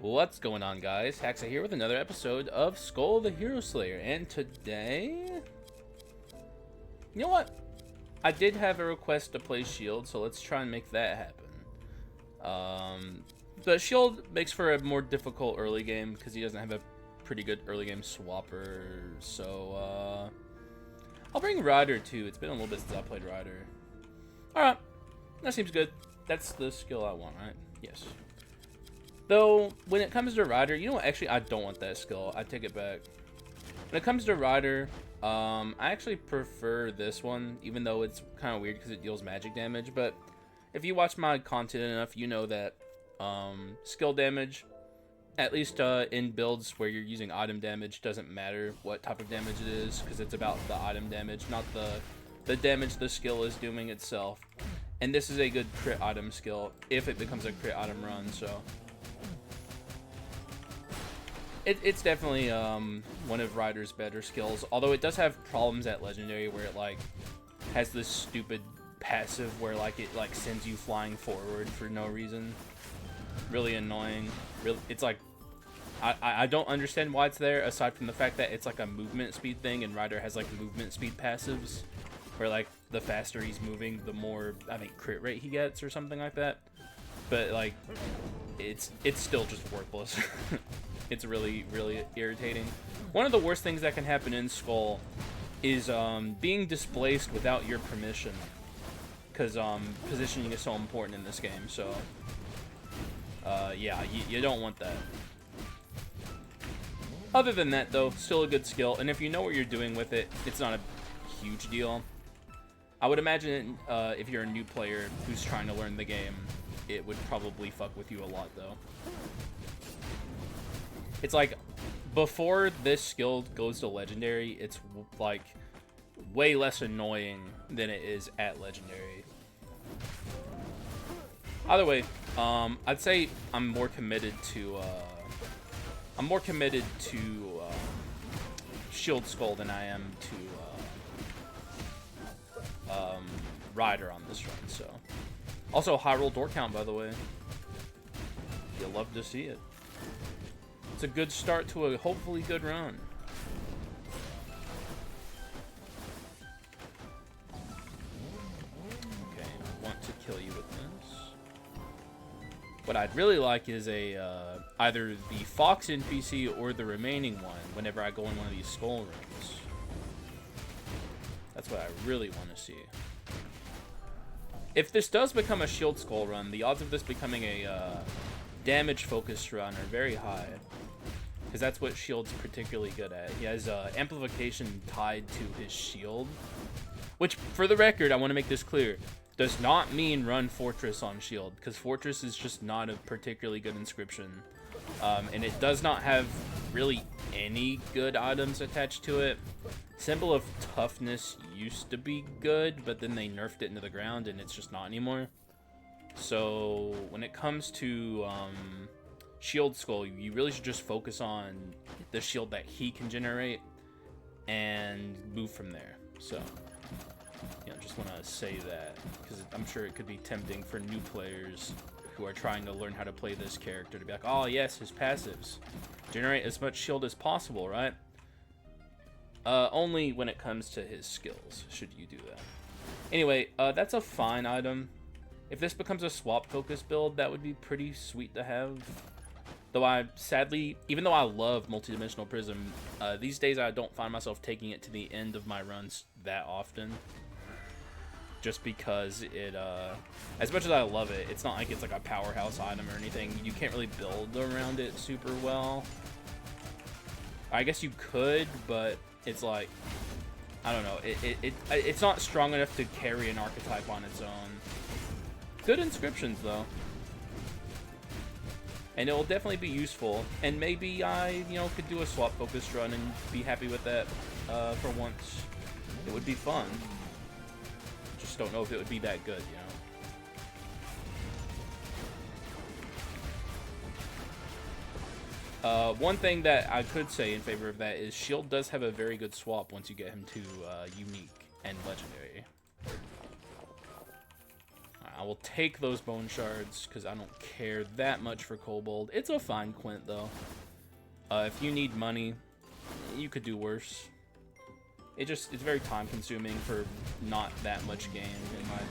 What's going on, guys? Haxa here with another episode of Skul the Hero Slayer, and today, you know what? I did have a request to play Shield, so let's try and make that happen. But Shield makes for a more difficult early game because he doesn't have a pretty good early game swapper. So I'll bring Rider too. It's been a little bit since I played Rider. All right, that seems good. That's the skill I want, right? Yes. Though, when it comes to Rider, you know what? Actually, I don't want that skill. I take it back. When it comes to Rider, I actually prefer this one, even though it's kind of weird because it deals magic damage. But if you watch my content enough, you know that skill damage, at least in builds where you're using item damage, doesn't matter what type of damage it is, because it's about the item damage, not the damage the skill is doing itself. And this is a good crit item skill if it becomes a crit item run, so... It's definitely one of Rider's better skills, although it does have problems at Legendary where it like has this stupid passive where like it like sends you flying forward for no reason. Really annoying. Really, it's like I don't understand why it's there aside from the fact that it's like a movement speed thing, and Rider has like movement speed passives where like the faster he's moving, the more I think crit rate he gets or something like that. But like it's still just worthless. It's really, really irritating. One of the worst things that can happen in Skul is being displaced without your permission, because positioning is so important in this game. So, yeah, you don't want that. Other than that, though, still a good skill, and if you know what you're doing with it, it's not a huge deal. I would imagine if you're a new player who's trying to learn the game, it would probably fuck with you a lot, though. It's like, before this skill goes to Legendary, it's like way less annoying than it is at Legendary. Either way, I'd say I'm more committed to Shield Skul than I am to Rider on this run. So, also high roll door count, by the way. You'll love to see it. It's a good start to a hopefully good run. Okay, I want to kill you with this. What I'd really like is a either the Fox NPC or the remaining one whenever I go in one of these Skul rooms. That's what I really want to see. If this does become a Shield Skul run, the odds of this becoming a damage focused run are very high, because that's what Shield's particularly good at. He has amplification tied to his shield, which, for the record, I want to make this clear, does not mean run Fortress on Shield, because Fortress is just not a particularly good inscription, and it does not have really any good items attached to it. Symbol of Toughness used to be good, but then they nerfed it into the ground and it's just not anymore. So when it comes to Shield Skul, you really should just focus on the shield that he can generate and move from there. So, you know, just want to say that, because I'm sure it could be tempting for new players who are trying to learn how to play this character to be like, oh yes, his passives. Generate as much shield as possible, right? Only when it comes to his skills should you do that. Anyway, that's a fine item. If this becomes a swap focus build, that would be pretty sweet to have. Though I sadly, even though I love multidimensional prism, these days I don't find myself taking it to the end of my runs that often. Just because it, as much as I love it, it's not like it's like a powerhouse item or anything. You can't really build around it super well. I guess you could, but it's like, I don't know. It's not strong enough to carry an archetype on its own. Good inscriptions, though. And it will definitely be useful. And maybe I, you know, could do a swap focus run and be happy with that for once. It would be fun. Just don't know if it would be that good, you know. One thing that I could say in favor of that is Shield does have a very good swap once you get him to unique and legendary. will take those bone shards because I don't care that much for kobold. It's a fine quint though. If you need money, you could do worse. It's very time consuming for not that much gain, in my opinion.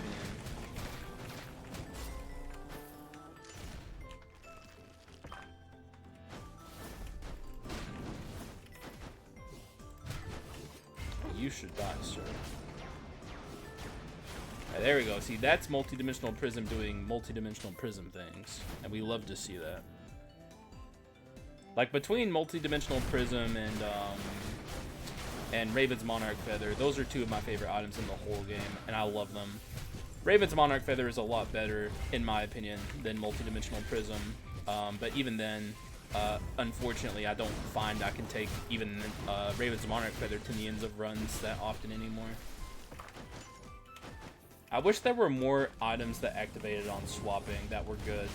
You should die, sir. Right, there we go. See, that's multidimensional prism doing multidimensional prism things, and we love to see that. Like between multidimensional prism and Raven's Monarch Feather, those are two of my favorite items in the whole game, and I love them. Raven's Monarch Feather is a lot better, in my opinion, than multidimensional prism, but even then, unfortunately, I don't find I can take even Raven's Monarch Feather to the ends of runs that often anymore. I wish there were more items that activated on swapping that were good,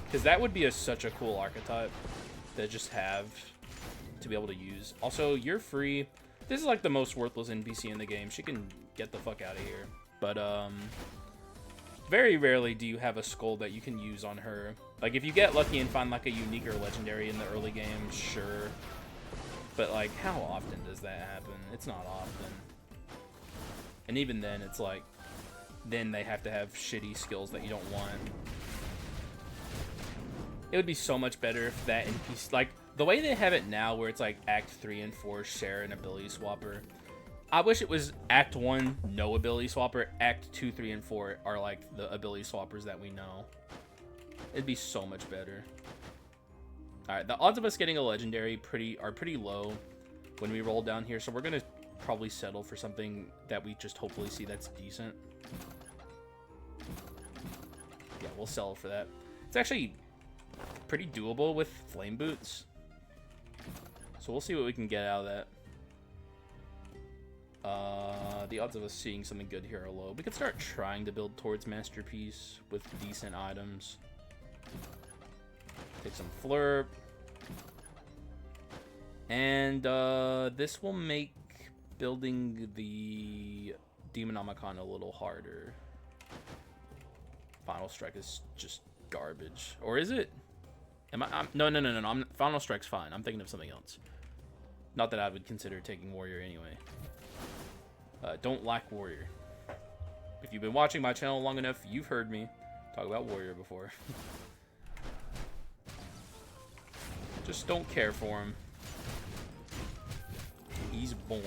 because that would be such a cool archetype to just have to be able to use. Also, you're free. This is like the most worthless NPC in the game. She can get the fuck out of here. But very rarely do you have a skull that you can use on her. Like if you get lucky and find like a unique or legendary in the early game, sure. But like how often does that happen? It's not often. And even then it's like then they have to have shitty skills that you don't want. It would be so much better if that NPC, like the way they have it now where it's like Act 3 and 4 share an ability swapper. I wish it was Act 1, no ability swapper. Act 2, 3, and 4 are like the ability swappers that we know. It'd be so much better. Alright, the odds of us getting a legendary are pretty low when we roll down here, so we're gonna probably settle for something that we just hopefully see that's decent. Yeah, we'll settle for that. It's actually pretty doable with flame boots. So we'll see what we can get out of that. The odds of us seeing something good here are low. We could start trying to build towards Masterpiece with decent items. Take some Flurp. And this will make building the Demonomicon a little harder. Final Strike is just garbage. Or is it? No. Final Strike's fine. I'm thinking of something else. Not that I would consider taking Warrior anyway. Don't like Warrior. If you've been watching my channel long enough, you've heard me talk about Warrior before. Just don't care for him. He's boring.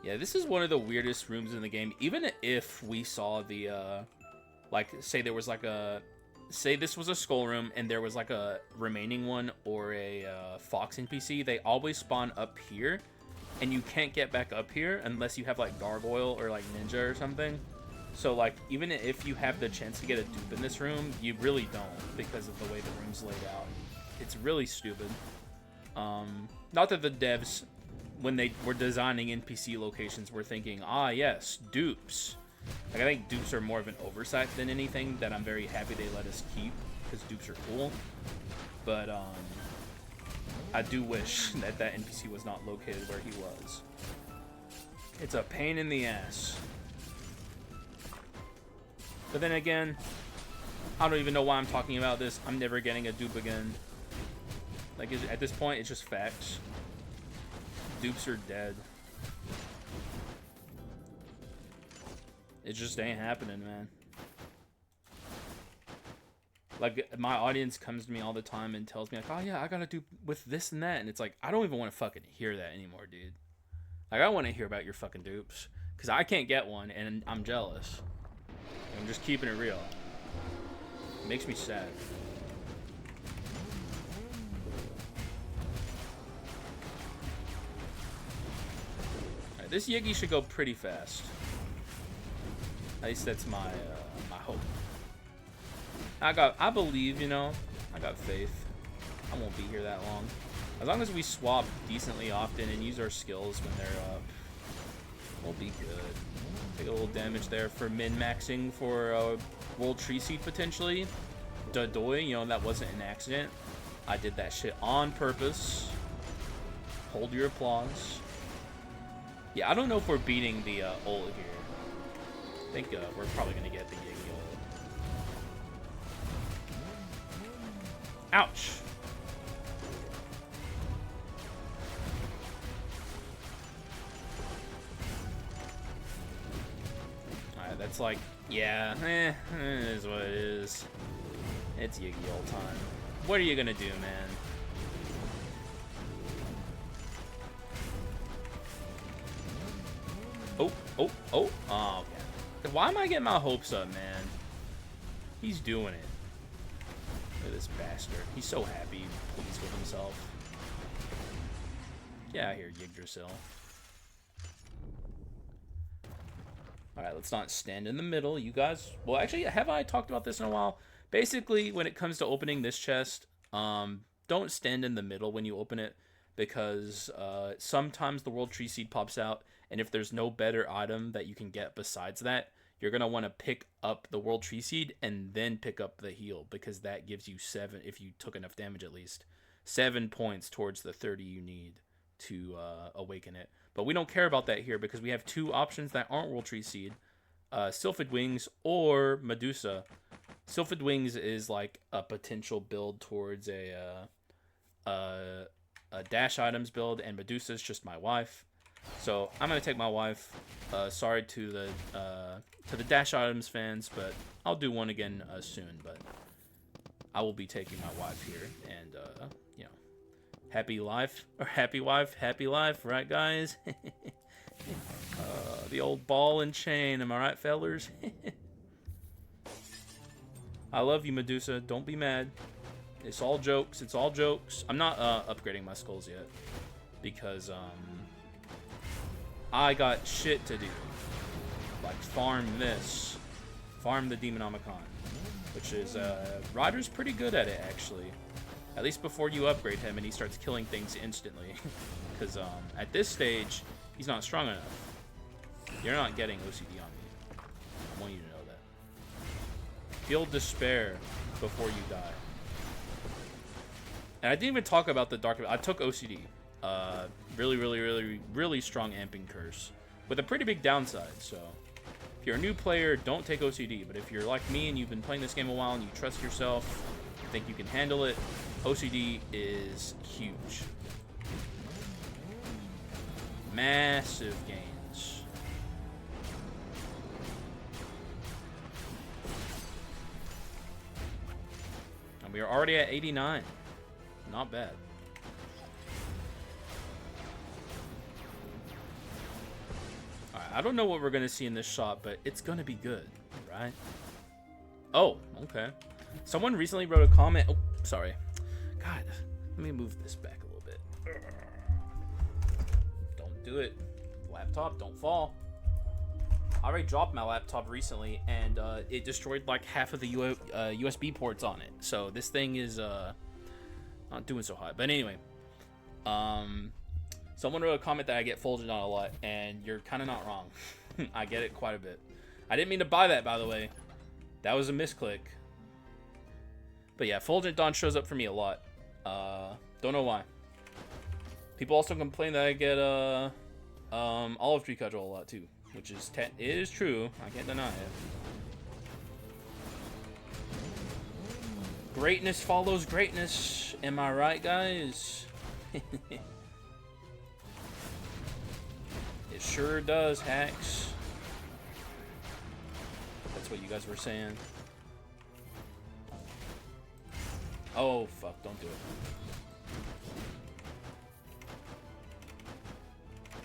Yeah, this is one of the weirdest rooms in the game. Even if we saw the, like, say there was like a, say this was a skull room and there was like a remaining one or a fox NPC, they always spawn up here, and you can't get back up here unless you have like gargoyle or like ninja or something. So like, even if you have the chance to get a dupe in this room, you really don't because of the way the room's laid out. It's really stupid. Not that the devs, when they were designing NPC locations, were thinking, ah yes, dupes. Like, I think dupes are more of an oversight than anything that I'm very happy they let us keep, because dupes are cool. But I do wish that that NPC was not located where he was. It's a pain in the ass. But then again, I don't even know why I'm talking about this. I'm never getting a dupe again. Like, at this point, it's just facts. Dupes are dead. It just ain't happening, man. Like, my audience comes to me all the time and tells me, like, oh yeah, I gotta do with this and that. And it's like, I don't even want to fucking hear that anymore, dude. Like, I want to hear about your fucking dupes. Because I can't get one, and I'm jealous. I'm just keeping it real. It makes me sad. Alright, this Yiggy should go pretty fast. At least that's my my hope. I believe, you know, I got faith. I won't be here that long. As long as we swap decently often and use our skills when they're up, we'll be good. Take a little damage there for min-maxing for World Tree Seed potentially. Dadoy, you know, that wasn't an accident. I did that shit on purpose. Hold your applause. Yeah, I don't know if we're beating the ult here. I think we're probably going to get the Yiggy ult. Ouch! Alright, that's like, yeah, it is what it is. It's Yiggy ult time. What are you going to do, man? Oh, oh, oh. Oh, okay. Why am I getting my hopes up, man? He's doing it. Look at this bastard. He's so happy and pleased with himself. Get out of here, Yggdrasil. Alright, let's not stand in the middle. You guys... Well, actually, have I talked about this in a while? Basically, when it comes to opening this chest, don't stand in the middle when you open it. Because sometimes the World Tree Seed pops out, and if there's no better item that you can get besides that, you're going to want to pick up the World Tree Seed and then pick up the heal, because that gives you 7, if you took enough damage at least, 7 points towards the 30 you need to awaken it. But we don't care about that here, because we have 2 options that aren't World Tree Seed, Sylphid Wings or Medusa. Sylphid Wings is like a potential build towards a dash items build, and Medusa is just my wife. So I'm gonna take my wife. Sorry to the dash items fans, but I'll do one again soon. But I will be taking my wife here, and you know, happy life or happy wife, happy life, right, guys? The old ball and chain, am I right, fellers? I love you, Medusa. Don't be mad. It's all jokes. It's all jokes. I'm not upgrading my skulls yet because I got shit to do. Like farm this, farm the Demonomicon, which is Ryder's pretty good at it actually. At least before you upgrade him and he starts killing things instantly. Because at this stage he's not strong enough. You're not getting OCD on me. I want you to know that. Feel despair before you die. And I didn't even talk about the Dark... I took OCD. Really strong amping curse. With a pretty big downside, so... If you're a new player, don't take OCD. But if you're like me and you've been playing this game a while and you trust yourself, you think you can handle it, OCD is huge. Massive gains. And we are already at 89. Not bad. Alright, I don't know what we're going to see in this shot, but it's going to be good, right? Oh, okay. Someone recently wrote a comment. Oh, sorry. God, let me move this back a little bit. Don't do it. Laptop, don't fall. I already dropped my laptop recently, and it destroyed like half of the USB ports on it. So this thing is... not doing so hot, but anyway, someone wrote a comment that I get folded on a lot, and you're kind of not wrong. I get it quite a bit. I didn't mean to buy that, by the way. That was a misclick. But yeah, Fulgent Dawn shows up for me a lot. Don't know why. People also complain that I get Olive Tree Cudgel a lot too, which is it is true. I can't deny it. Greatness follows greatness. Am I right, guys? It sure does, Hax. That's what you guys were saying. Oh, fuck. Don't do it.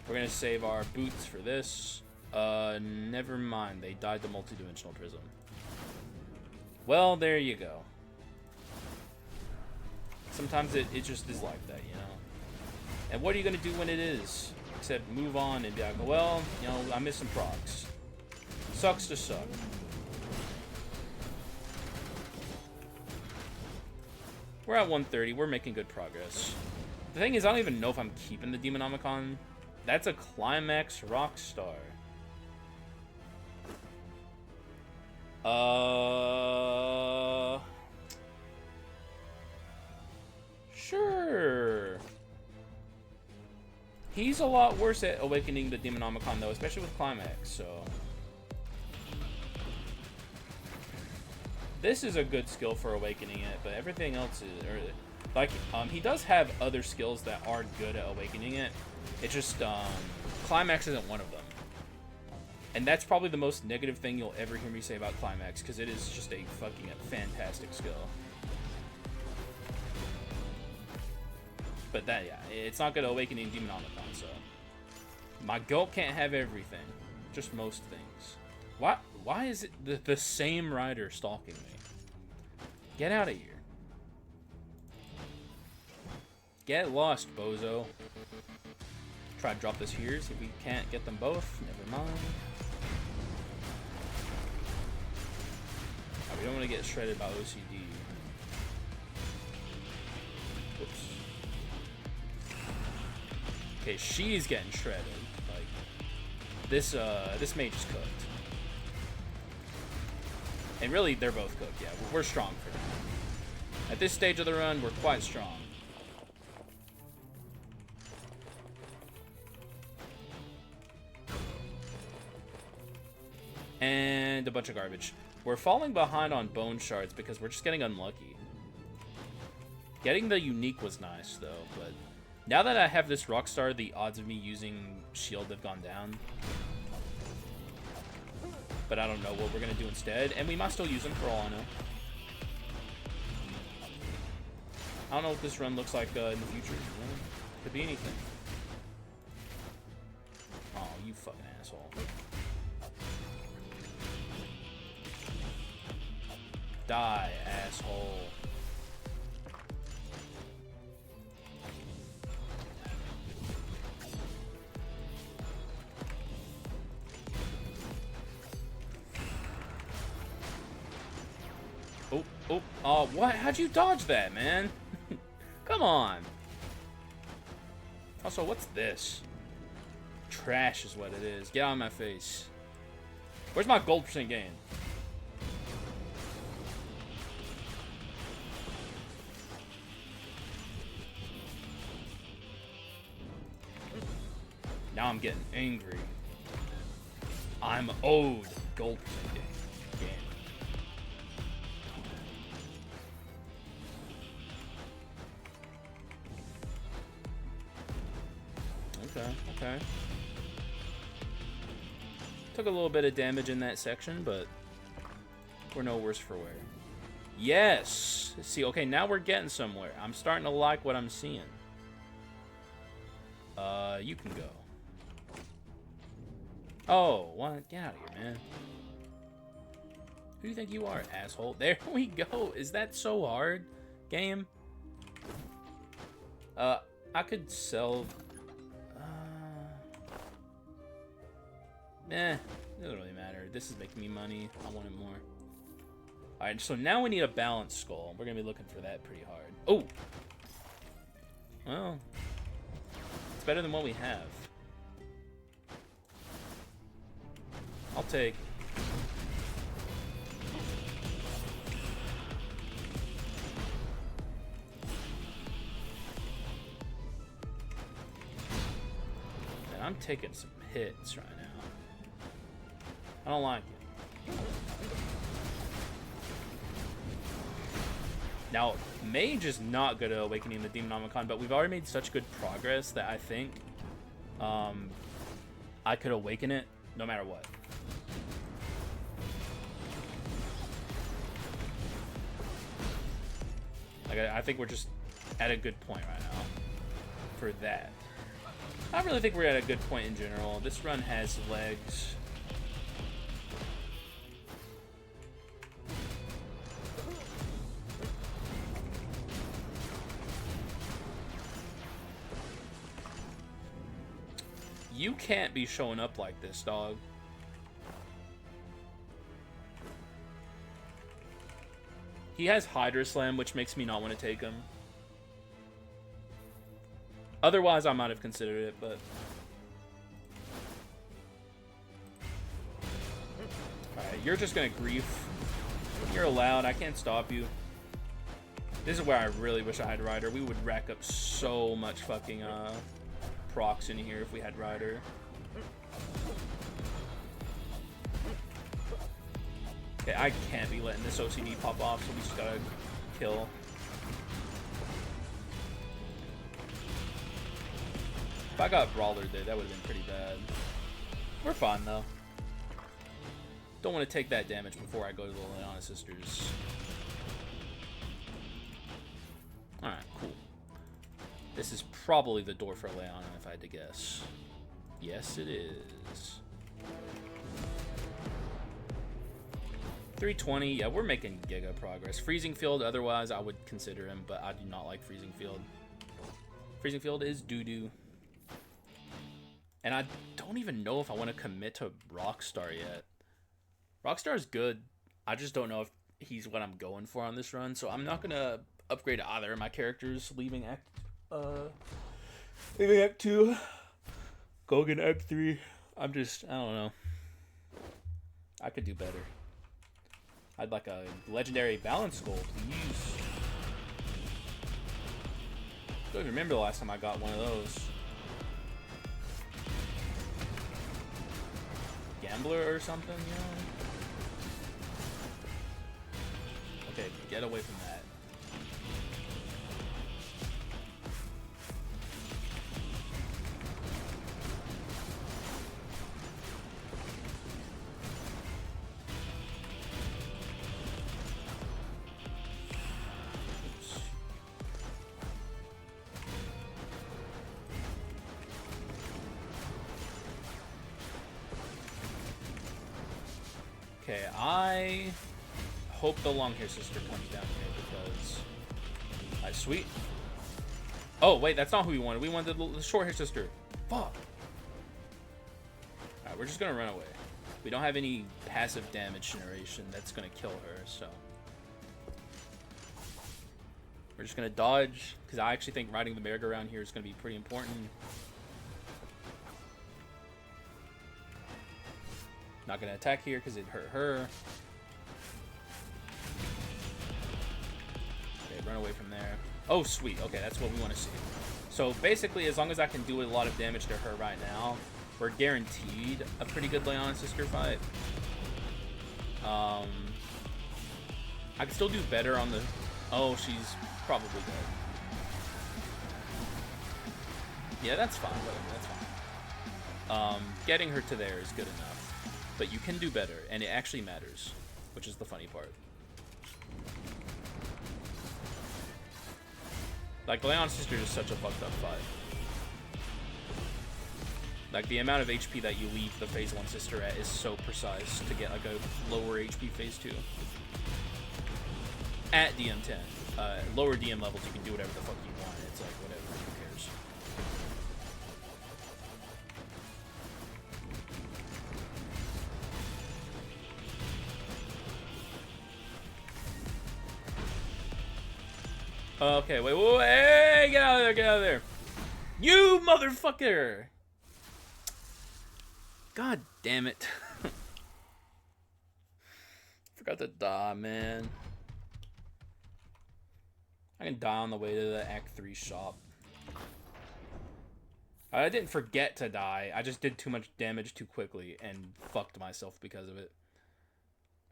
We're gonna save our boots for this. Never mind. They died to multidimensional prism. Well, there you go. Sometimes it just is like that, you know? And what are you going to do when it is? Except move on and be like, well, you know, I missed some procs. Sucks to suck. We're at 130. We're making good progress. The thing is, I don't even know if I'm keeping the Demonomicon. That's a Climax Rockstar. Sure. He's a lot worse at awakening the Demonomicon, though, especially with Climax, so... This is a good skill for awakening it, but everything else is... Like, he does have other skills that are good at awakening it. It's just, Climax isn't one of them. And that's probably the most negative thing you'll ever hear me say about Climax, because it is just a fucking fantastic skill. But that, yeah, it's not good at awakening Demonomicon, so... My Gulp can't have everything. Just most things. Why is it the same rider stalking me? Get out of here. Get lost, bozo. Try to drop this here, see if we can't get them both. Never mind. Oh, we don't want to get shredded by OCD. Whoops. Okay, she's getting shredded. Like this mage is cooked. And really, they're both cooked. Yeah, we're strong for that. At this stage of the run, we're quite strong. And a bunch of garbage. We're falling behind on bone shards because we're just getting unlucky. Getting the unique was nice, though, but now that I have this Rockstar, the odds of me using shield have gone down. But I don't know what we're going to do instead, and we might still use them for all I know. I don't know what this run looks like in the future. Could be anything. Oh, you fucking asshole. Die, asshole. Oh, what? How'd you dodge that, man? Come on. Also, what's this? Trash is what it is. Get out of my face. Where's my gold % gain? Now I'm getting angry. I'm owed gold % gain. Okay. Took a little bit of damage in that section, but we're no worse for wear. Yes! See, okay, now we're getting somewhere. I'm starting to like what I'm seeing. You can go. Oh, what? Get out of here, man. Who do you think you are, asshole? There we go. Is that so hard, game? I could sell... it doesn't really matter. This is making me money. I want it more. Alright, so now we need a balanced skull. We're going to be looking for that pretty hard. Oh! Well, it's better than what we have. I'll take... Man, I'm taking some hits right now. I don't like it. Now, Mage is not good at awakening the Demonomicon, but we've already made such good progress that I think I could awaken it no matter what. Like, I think we're just at a good point right now for that. I really think we're at a good point in general. This run has legs. You can't be showing up like this, dog. He has Hydra Slam, which makes me not want to take him. Otherwise, I might have considered it, but... Alright, you're just gonna grief. You're allowed. I can't stop you. This is where I really wish I had Ryder. We would rack up so much fucking, procs in here if we had Rider. Okay, I can't be letting this OCD pop off, so we just gotta kill. If I got Brawler there, that would have been pretty bad. We're fine, though. Don't want to take that damage before I go to the Leona Sisters. Alright, cool. This is probably the door for Leona, if I had to guess. Yes, it is. 320, yeah, we're making giga progress. Freezing Field, otherwise, I would consider him, but I do not like Freezing Field. Freezing Field is doo-doo. And I don't even know if I want to commit to Rockstar yet. Rockstar is good. I just don't know if he's what I'm going for on this run, so I'm not going to upgrade either of my characters leaving Act 2. Going in Act 3. I don't know. I could do better. I'd like a legendary balance goal, please. I don't even remember the last time I got one of those. Gambler or something, you know? Okay, get away from that. Okay, I hope the long hair sister comes down here because... sweet. Oh, wait, that's not who we wanted. We wanted the short hair sister. Fuck. Alright, we're just gonna run away. We don't have any passive damage generation that's gonna kill her, so... We're just gonna dodge, because I actually think riding the merry-go-round here is gonna be pretty important. Not gonna attack here because it hurt her. Okay, run away from there. Oh, sweet. Okay, that's what we want to see. So basically, as long as I can do a lot of damage to her right now, we're guaranteed a pretty good Leona sister fight. I can still do better on the... Oh, she's probably dead. Yeah, that's fine. Whatever, that's fine. Getting her to there is good enough. But you can do better, and it actually matters, which is the funny part. Like, Leona Sister is such a fucked up fight. Like, the amount of HP that you leave the Phase 1 sister at is so precise to get, like, a lower HP Phase 2. At DM10. Lower DM levels, you can do whatever the fuck you want. It's like, whatever, who cares? Okay, wait, hey, get out of there, get out of there. You motherfucker! God damn it. Forgot to die, man. I can die on the way to the Act 3 shop. I didn't forget to die. I just did too much damage too quickly and fucked myself because of it.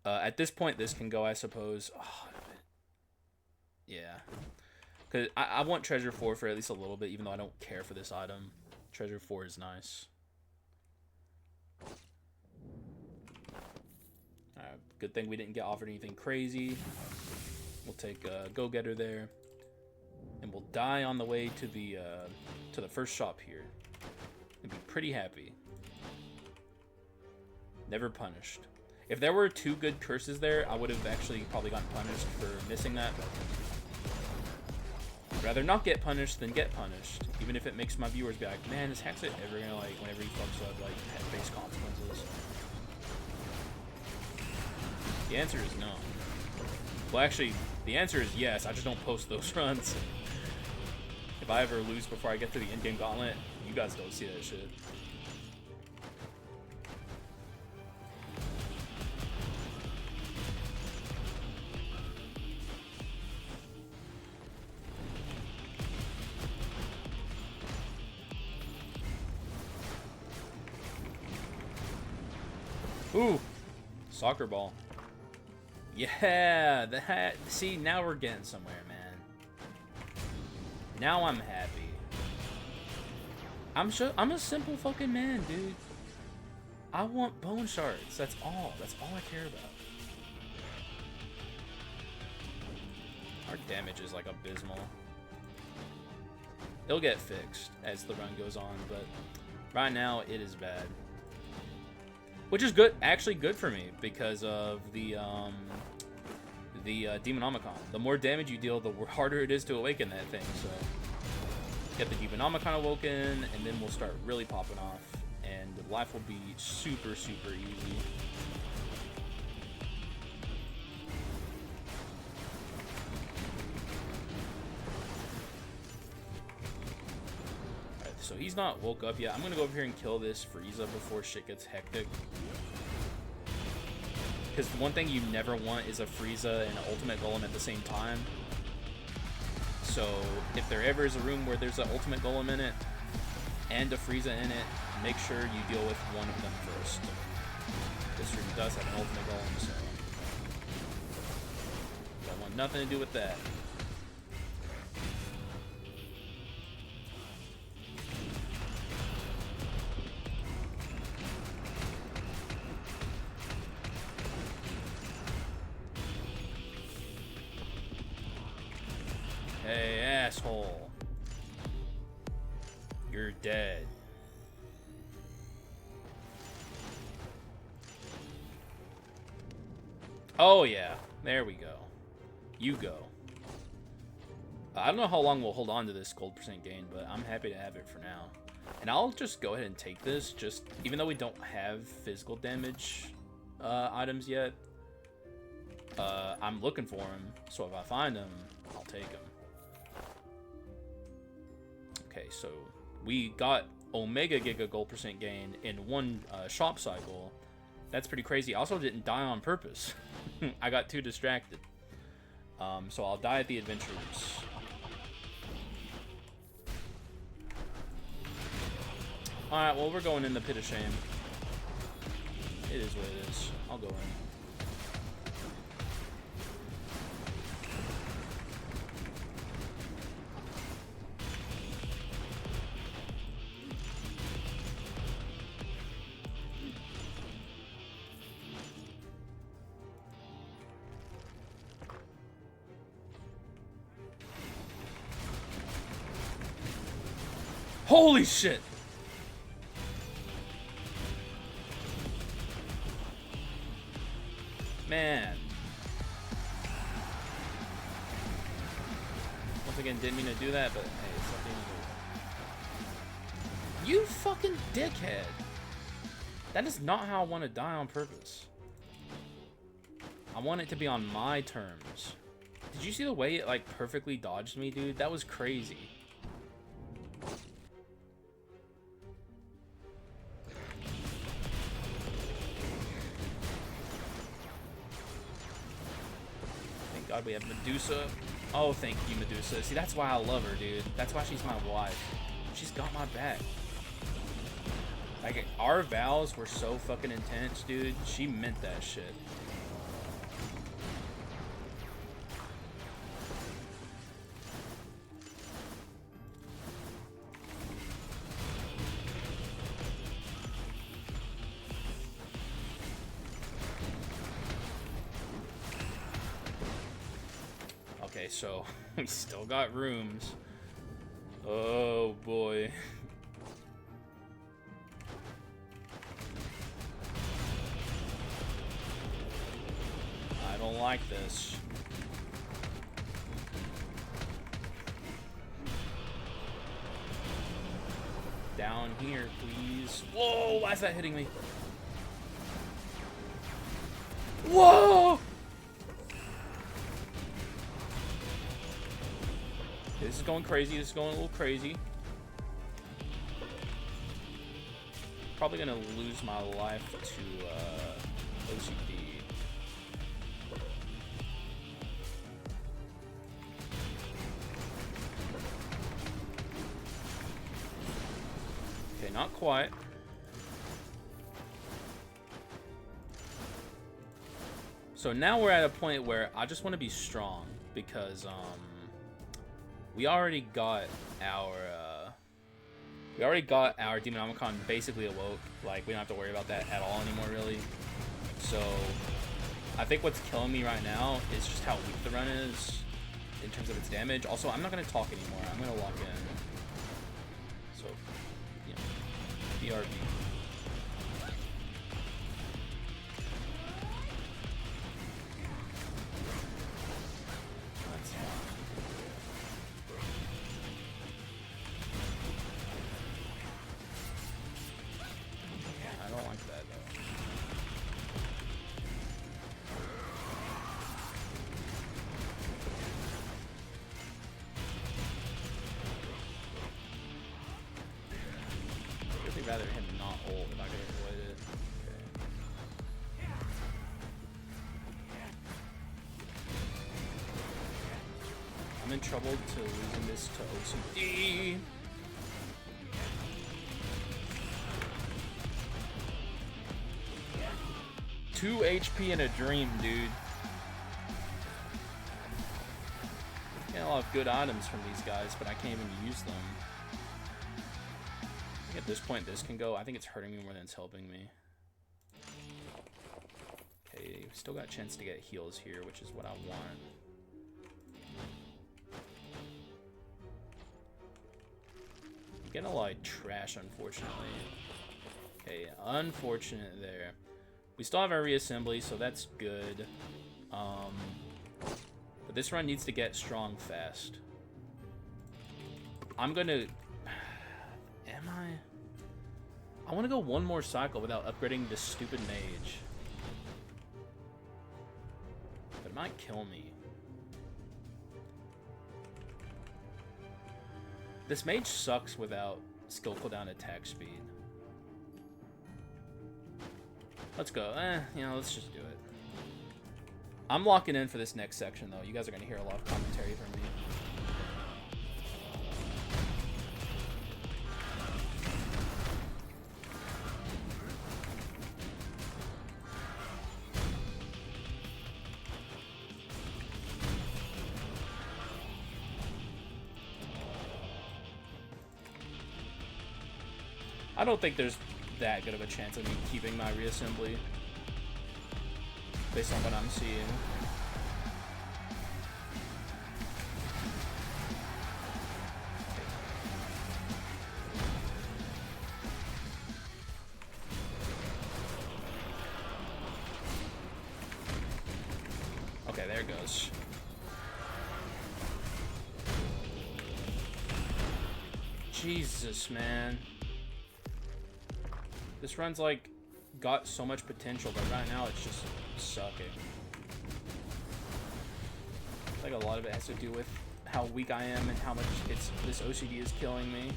At this point, this can go, I suppose. Oh, yeah. Because I want Treasure 4 for at least a little bit, even though I don't care for this item. Treasure 4 is nice. Good thing we didn't get offered anything crazy. We'll take a Go-Getter there. And we'll die on the way to the first shop here. And be pretty happy. Never punished. If there were 2 good curses there, I would have actually probably gotten punished for missing that. But I'd rather not get punished than get punished. Even if it makes my viewers be like, man, is Haxa ever gonna, like, whenever he fucks up, like, face consequences? The answer is no. Well, actually, the answer is yes. I just don't post those runs. If I ever lose before I get to the in-game gauntlet, you guys don't see that shit. Ooh, soccer ball. Yeah, that. See, now we're getting somewhere, man. Now I'm happy. I'm a simple fucking man, dude. I want bone shards. That's all. That's all I care about. Our damage is like abysmal. It'll get fixed as the run goes on, but right now it is bad. Which is good, actually good for me because of the Demonomicon. The more damage you deal, the harder it is to awaken that thing. So get the Demonomicon awoken, and then we'll start really popping off, and life will be super, super easy. So he's not woke up yet. I'm gonna go over here and kill this Frieza before shit gets hectic. Because one thing you never want is a Frieza and an Ultimate Golem at the same time. So if there ever is a room where there's an Ultimate Golem in it and a Frieza in it, make sure you deal with one of them first. This room does have an Ultimate Golem, so don't want nothing to do with that. Hey, asshole. You're dead. Oh, yeah. There we go. You go. I don't know how long we'll hold on to this gold percent gain, but I'm happy to have it for now. And I'll just go ahead and take this, just even though we don't have physical damage items yet. I'm looking for them, so if I find them, I'll take them. Okay, so we got Omega Giga gold percent gain in one shop cycle. That's pretty crazy. I also didn't die on purpose. I got too distracted. So I'll die at the adventures. Alright, well, we're going in the pit of shame. It is what it is. I'll go in. Holy shit! Man. Once again, didn't mean to do that, but hey, it's something to do. You fucking dickhead! That is not how I want to die on purpose. I want it to be on my terms. Did you see the way it, like, perfectly dodged me, dude? That was crazy. God, we have Medusa. Oh, thank you, Medusa. See, that's why I love her, dude. That's why she's my wife. She's got my back. Like, our vows were so fucking intense, dude. She meant that shit. Okay, so we still got rooms. Oh boy. I don't like this. Down here, please. Whoa, why is that hitting me? Whoa! This is going crazy. This is going a little crazy. Probably gonna lose my life to OCD. Okay, not quite. So now we're at a point where I just want to be strong because we already got our Demonomicon basically awoke. Like, we don't have to worry about that at all anymore, really. So I think what's killing me right now is just how weak the run is in terms of its damage. Also, I'm not going to talk anymore. I'm going to lock in. So, you know, BRB. That's fine. I don't like that, though. I'd rather him not ult if I could avoid it. Okay. I'm in trouble to losing this to OCD. Two HP in a dream, dude. Get a lot of good items from these guys, but I can't even use them. I think at this point this can go. I think it's hurting me more than it's helping me. Okay, we've still got a chance to get heals here, which is what I want. I'm getting a lot of trash, unfortunately. Okay, unfortunate there. We still have our reassembly, so that's good. But this run needs to get strong fast. I'm gonna... Am I want to go one more cycle without upgrading this stupid mage. But it might kill me. This mage sucks without skill cooldown attack speed. Let's go. Let's just do it. I'm locking in for this next section, though. You guys are going to hear a lot of commentary from me. I don't think there's that good of a chance of me keeping my reassembly based on what I'm seeing. Okay, there it goes. Jesus, man. This run's like got so much potential, but right now it's just sucking. I think a lot of it has to do with how weak I am and how much this OCD is killing me.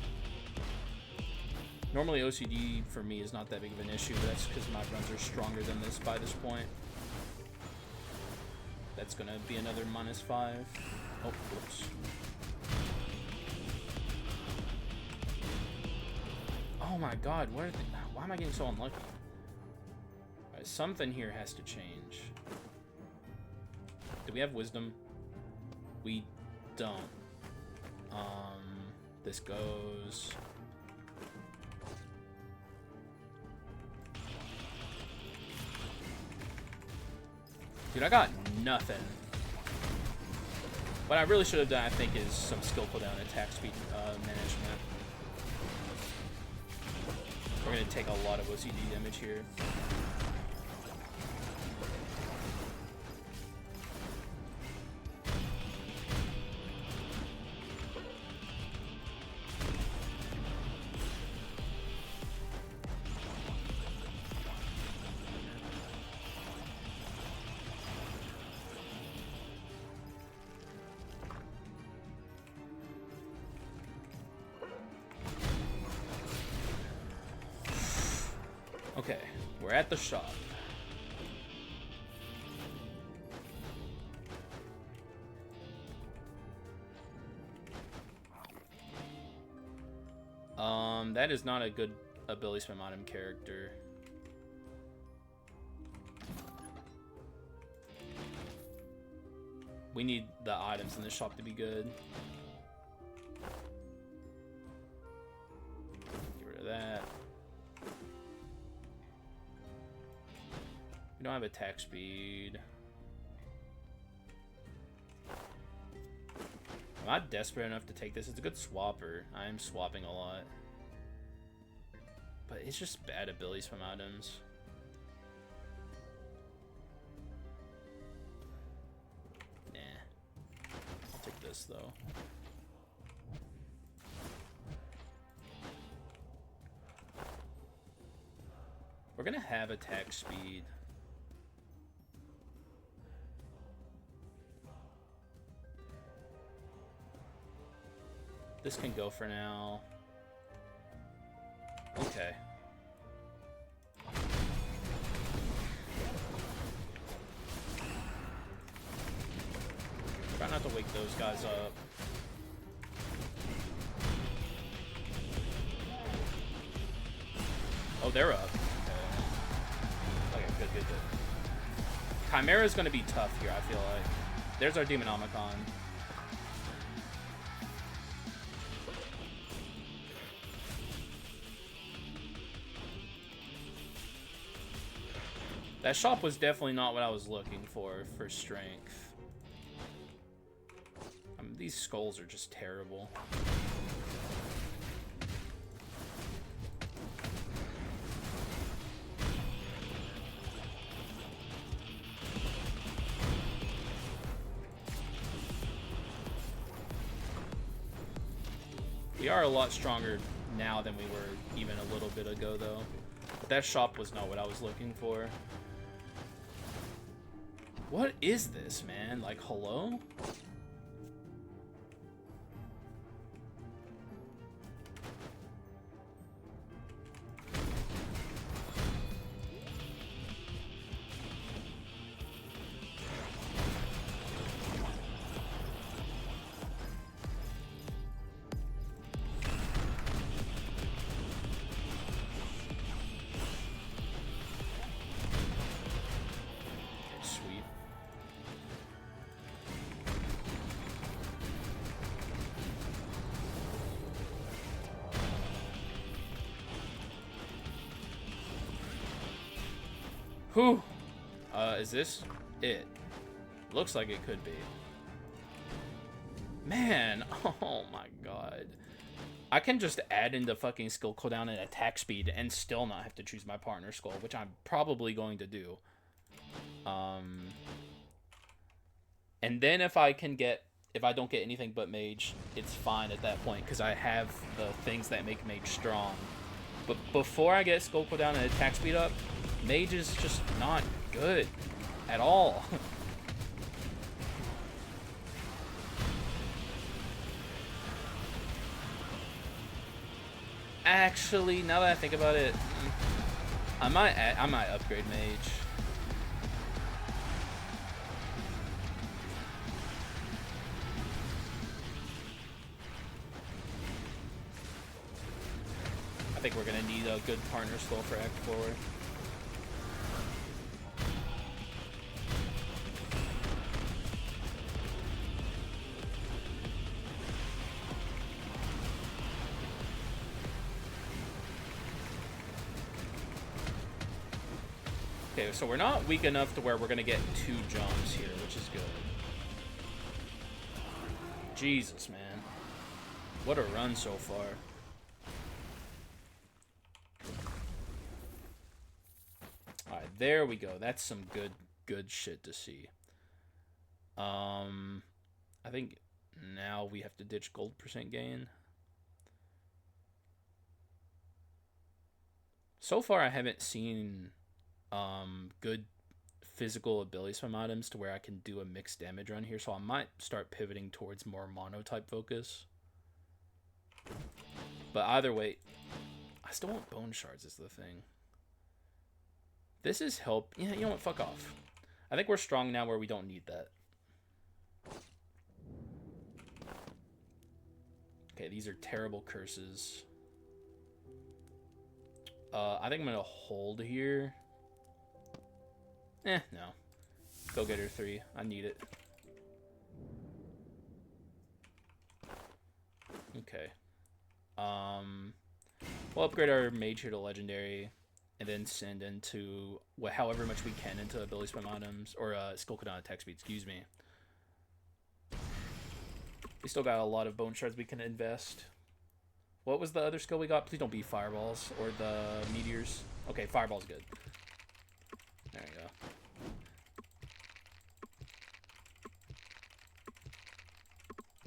Normally OCD for me is not that big of an issue, but that's because my runs are stronger than this by this point. That's gonna be another -5. Oh, whoops. Oh my god, why am I getting so unlucky? Alright, something here has to change. Do we have wisdom? We don't. This goes... Dude, I got nothing. What I really should have done, I think, is some skill cooldown and attack speed management. We're going to take a lot of OCD damage here. Okay, we're at the shop. That is not a good ability spam item character. We need the items in the shop to be good. Get rid of that. We don't have attack speed. I'm not desperate enough to take this. It's a good swapper. I am swapping a lot. But it's just bad abilities from items. Nah. I'll take this, though. We're gonna have attack speed. This can go for now. Okay. Try not to wake those guys up. Oh, they're up. Okay, good. Chimera's gonna be tough here, I feel like. There's our Demonomicon. That shop was definitely not what I was looking for strength. These skulls are just terrible. We are a lot stronger now than we were even a little bit ago, though. But that shop was not what I was looking for. What is this, man? Like, hello? Whew. Is this it? Looks like it could be. Man, oh my god. I can just add into fucking skill cooldown and attack speed and still not have to choose my partner skull, which I'm probably going to do. And then if I don't get anything but mage, it's fine at that point, because I have the things that make mage strong. But before I get skull cooldown and attack speed up, mage is just not good at all. Actually, now that I think about it, I might upgrade mage. I think we're gonna need a good partner skull for Act 4. Okay, so we're not weak enough to where we're gonna get 2 jumps here, which is good. Jesus, man. What a run so far. Alright, there we go. That's some good shit to see. I think now we have to ditch gold % gain. So far I haven't seen good physical abilities from items to where I can do a mixed damage run here, so I might start pivoting towards more mono-type focus. But either way, I still want bone shards is the thing. This is help. Yeah, you know what? Fuck off. I think we're strong now where we don't need that. Okay, these are terrible curses. I think I'm gonna hold here. No. Go get her 3. I need it. Okay. We'll upgrade our mage here to legendary, and then send into however much we can into ability spam items or Skul cooldown attack speed. Excuse me. We still got a lot of bone shards we can invest. What was the other skill we got? Please don't be fireballs or the meteors. Okay, fireball's good. There you go.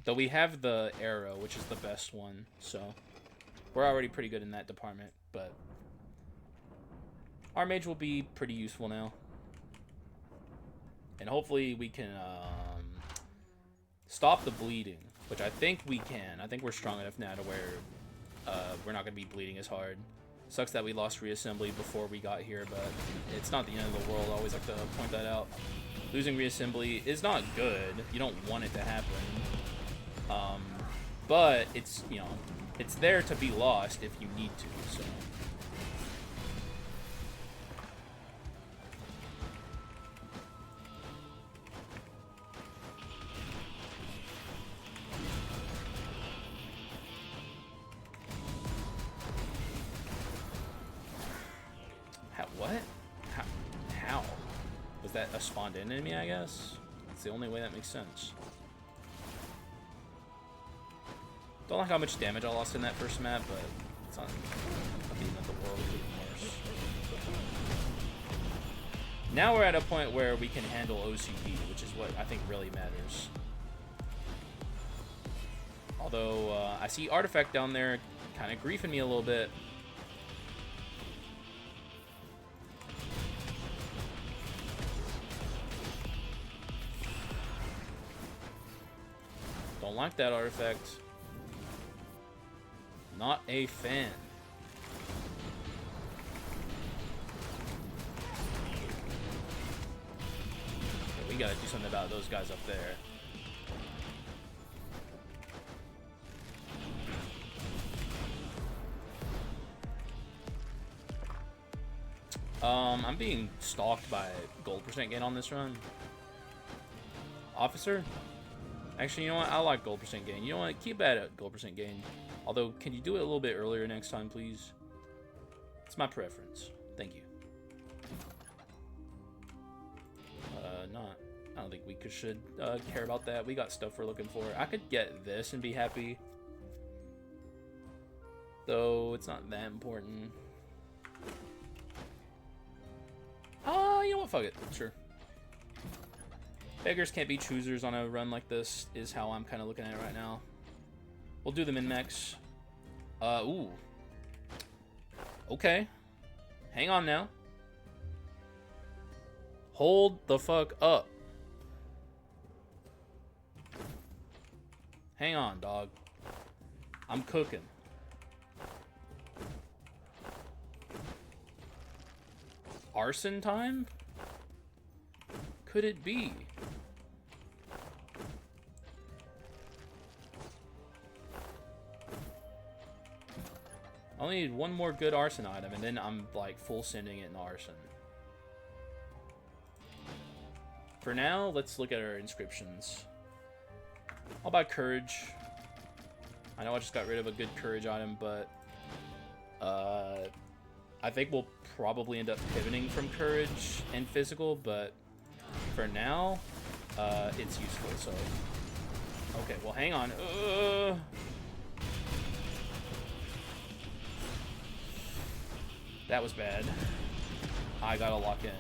Though we have the arrow, which is the best one, so we're already pretty good in that department, but our mage will be pretty useful now. And hopefully we can stop the bleeding, which I think we can. I think we're strong enough now to where we're not going to be bleeding as hard. Sucks that we lost reassembly before we got here, but it's not the end of the world. I always like to point that out. Losing reassembly is not good. You don't want it to happen. But it's, you know, it's there to be lost if you need to, so. What? How? Was that a spawned enemy, I guess? It's the only way that makes sense. Don't like how much damage I lost in that first map, but it's not the end of the world. Worse. Now we're at a point where we can handle OCD, which is what I think really matters. Although, I see Artifact down there kind of griefing me a little bit. Don't like that Artifact. Not a fan. Yeah, we gotta do something about those guys up there. I'm being stalked by gold percent gain on this run. Officer? Actually, you know what? I like gold percent gain. You know what? Keep at gold percent gain. Although, can you do it a little bit earlier next time, please? It's my preference. Thank you. Not. I don't think we should care about that. We got stuff we're looking for. I could get this and be happy. Though, it's not that important. You know what? Fuck it. Sure. Beggars can't be choosers on a run like this, is how I'm kind of looking at it right now. We'll do the min-max. Ooh. Okay. Hang on now. Hold the fuck up. Hang on, dog. I'm cooking. Arson time? Could it be? I only need one more good arson item, and then I'm like full sending it in arson. For now, let's look at our inscriptions. I'll buy courage. I know I just got rid of a good courage item, but I think we'll probably end up pivoting from courage and physical, but for now, it's useful, so. Okay, well, hang on. That was bad. I gotta lock in.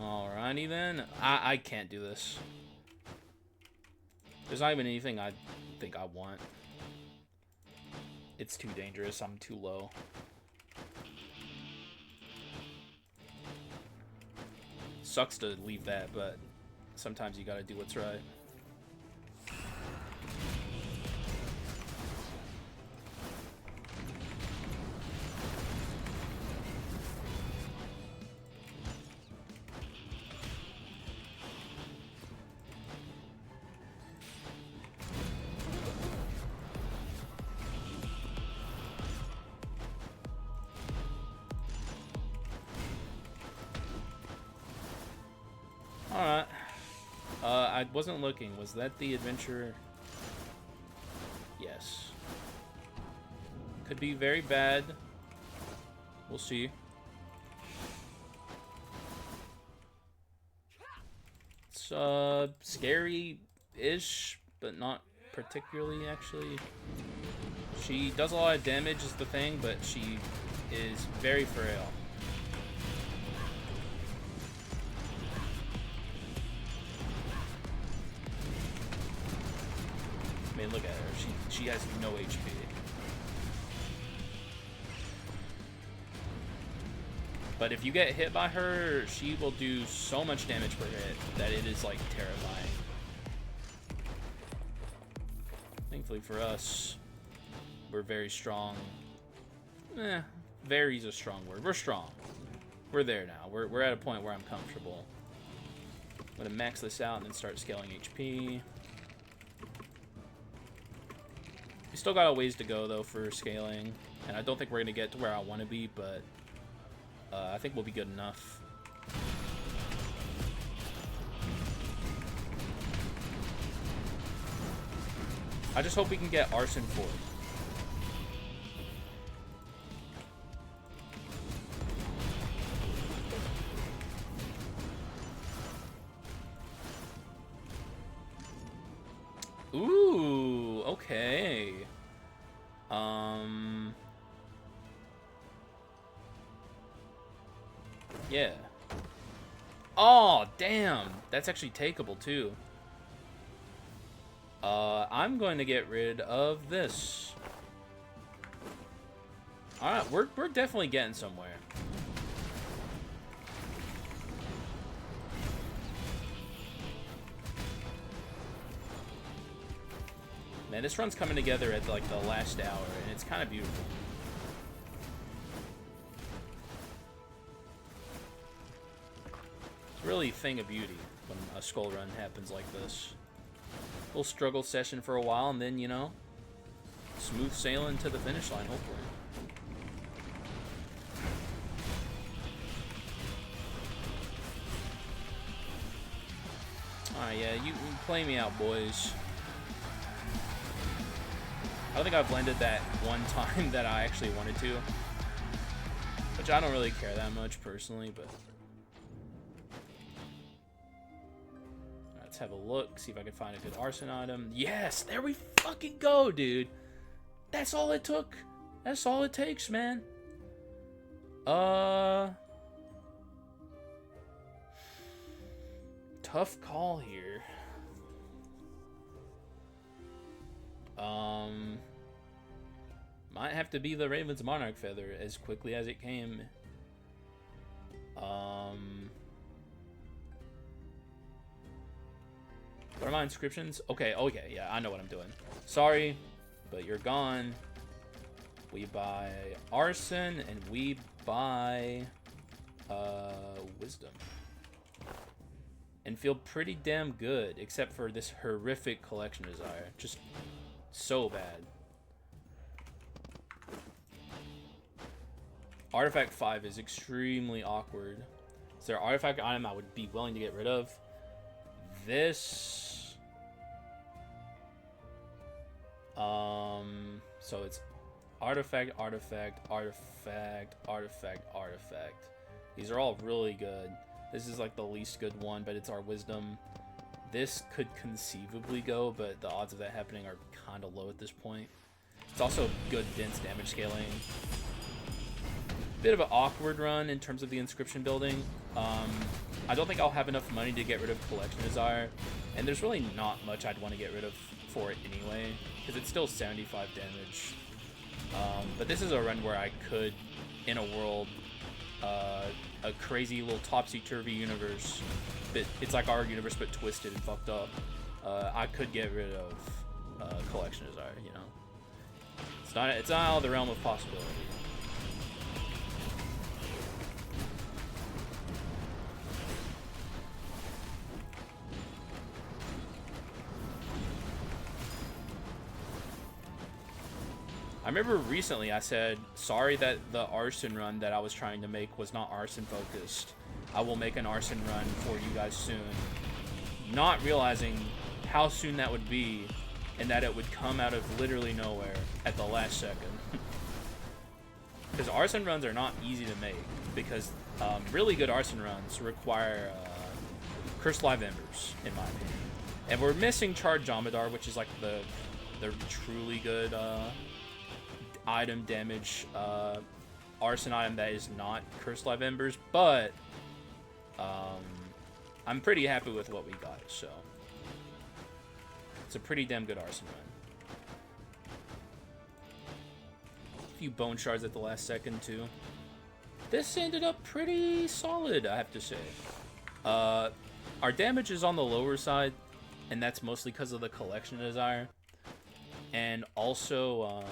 Alrighty then. I can't do this. There's not even anything I think I want. It's too dangerous. I'm too low. Sucks to leave that, but sometimes you gotta do what's right. Alright. I wasn't looking. Was that the adventure? Yes. Could be very bad. We'll see. It's scary-ish, but not particularly, actually. She does a lot of damage is the thing, but she is very frail. I mean, look at her. She has no HP. But if you get hit by her, she will do so much damage per hit that it is, like, terrifying. Thankfully for us, we're very strong. Very is a strong word. We're strong. We're there now. We're at a point where I'm comfortable. I'm gonna max this out and then start scaling HP. We still got a ways to go, though, for scaling. And I don't think we're gonna get to where I want to be, but I think we'll be good enough. I just hope we can get ARSON 4. Ooh, okay. Yeah. Oh, damn. That's actually takeable, too. I'm going to get rid of this. Alright, we're definitely getting somewhere. Man, this run's coming together at, like, the last hour, and it's kind of beautiful. It's really a thing of beauty when a Skul run happens like this. Little struggle session for a while, and then, you know, smooth sailing to the finish line, hopefully. Alright, yeah, you play me out, boys. I don't think I've landed that one time that I actually wanted to. Which I don't really care that much, personally, but... Let's have a look, see if I can find a good ARSON item. Yes! There we fucking go, dude! That's all it took! That's all it takes, man! Tough call here. Might have to be the Raven's Monarch Feather as quickly as it came. What are my inscriptions? Okay, okay, yeah, I know what I'm doing. Sorry, but you're gone. We buy ARSON and we buy Wisdom. And feel pretty damn good, except for this horrific collection desire. Just so bad. Artifact 5 is extremely awkward. Is there an artifact item I would be willing to get rid of? This... So it's artifact, artifact, artifact, artifact, artifact. These are all really good. This is like the least good one, but it's our Wisdom. This could conceivably go, but the odds of that happening are kind of low at this point. It's also good dense damage scaling. Bit of an awkward run in terms of the inscription building. I don't think I'll have enough money to get rid of Collection Desire, and there's really not much I'd want to get rid of for it anyway, because it's still 75 damage. But this is a run where I could, in a world, a crazy little topsy-turvy universe, but it's like our universe but twisted and fucked up. I could get rid of Collection Desire, you know. It's not out of the realm of possibility. I remember recently I said, sorry that the ARSON run that I was trying to make was not ARSON focused. I will make an Arson run for you guys soon. Not realizing how soon that would be, and that it would come out of literally nowhere at the last second. Because Arson runs are not easy to make, because really good Arson runs require Cursed Live Embers, in my opinion. And we're missing Charred Jomidar, which is like the truly good item damage Arson item that is not Cursed Live Embers, but I'm pretty happy with what we got, so it's a pretty damn good Arson run. A few bone shards at the last second too. This ended up pretty solid, I have to say. Our damage is on the lower side, and that's mostly because of the collection desire. And also,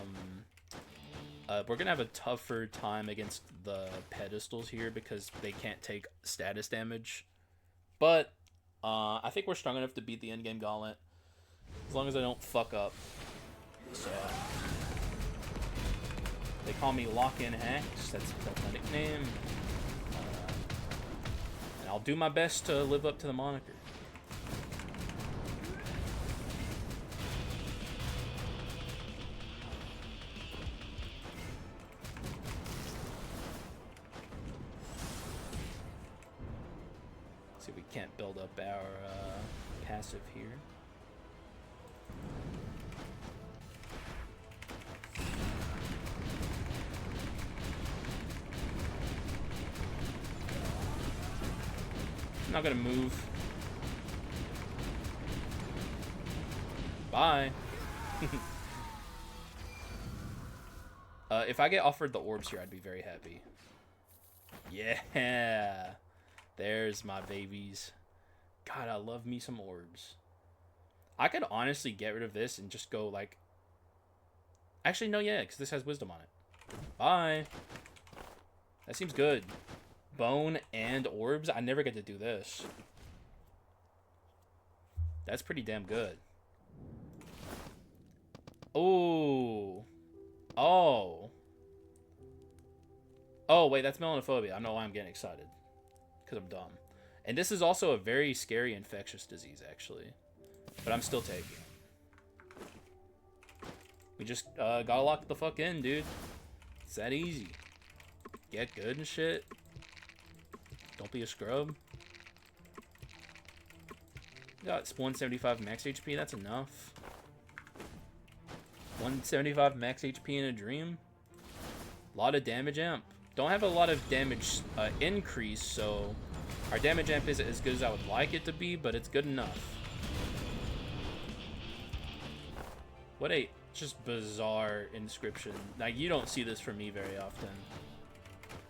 we're gonna have a tougher time against the pedestals here because they can't take status damage. But I think we're strong enough to beat the endgame gauntlet as long as I don't fuck up. So they call me Lock-In Hax. That's my nickname. And I'll do my best to live up to the moniker. See if we can't build up our passive here. I'm not gonna move. Bye. If I get offered the orbs here, I'd be very happy. Yeah. There's my babies. God, I love me some orbs. I could honestly get rid of this and just go like... Actually, no, yeah, because this has wisdom on it. Bye. That seems good. Bone and orbs? I never get to do this. That's pretty damn good. Oh. Oh. Oh, wait, that's melanophobia. I know why I'm getting excited. Because I'm dumb. And this is also a very scary infectious disease, actually. But I'm still taking it. We just gotta lock the fuck in, dude. It's that easy. Get good and shit. Don't be a scrub. Got 175 max HP, that's enough. 175 max HP in a dream. A lot of damage amp. Don't have a lot of damage increase, so our damage amp isn't as good as I would like it to be, but it's good enough. What a just bizarre inscription. Like, you don't see this from me very often.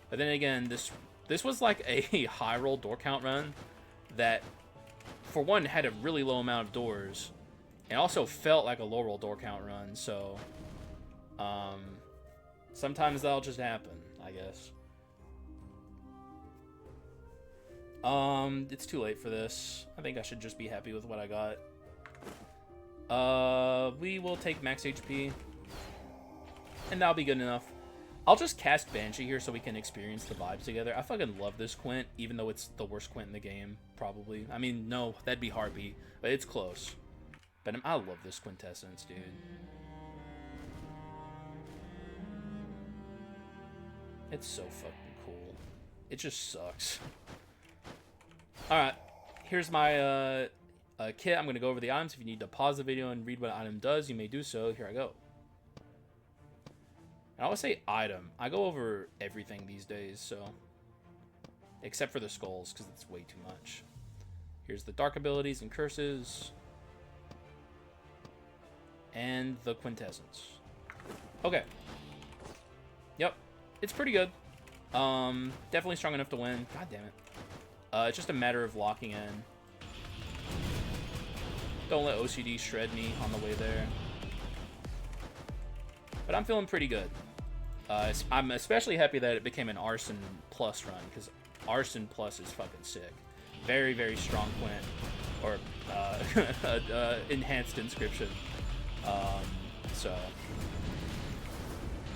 But then again, this was like a high roll door count run that, for one, had a really low amount of doors, and also felt like a low roll door count run. So, sometimes that'll just happen, I guess. It's too late for this. I think I should just be happy with what I got. We will take max HP, and that'll be good enough. I'll just cast Banshee here so we can experience the vibes together. I fucking love this Quint, even though it's the worst Quint in the game, probably. I mean, no, that'd be Heartbeat, but it's close. But I love this Quintessence, dude. It's so fucking cool. It just sucks. Alright, here's my kit. I'm going to go over the items. If you need to pause the video and read what an item does, you may do so. Here I go. And I always say item. I go over everything these days, so... Except for the skulls, because it's way too much. Here's the dark abilities and curses. And the quintessence. Okay. Yep. It's pretty good. Definitely strong enough to win. God damn it. It's just a matter of locking in. Don't let OCD shred me on the way there. But I'm feeling pretty good. I'm especially happy that it became an Arson Plus run, because Arson Plus is fucking sick. Very, very strong Quint. Or, enhanced inscription. So...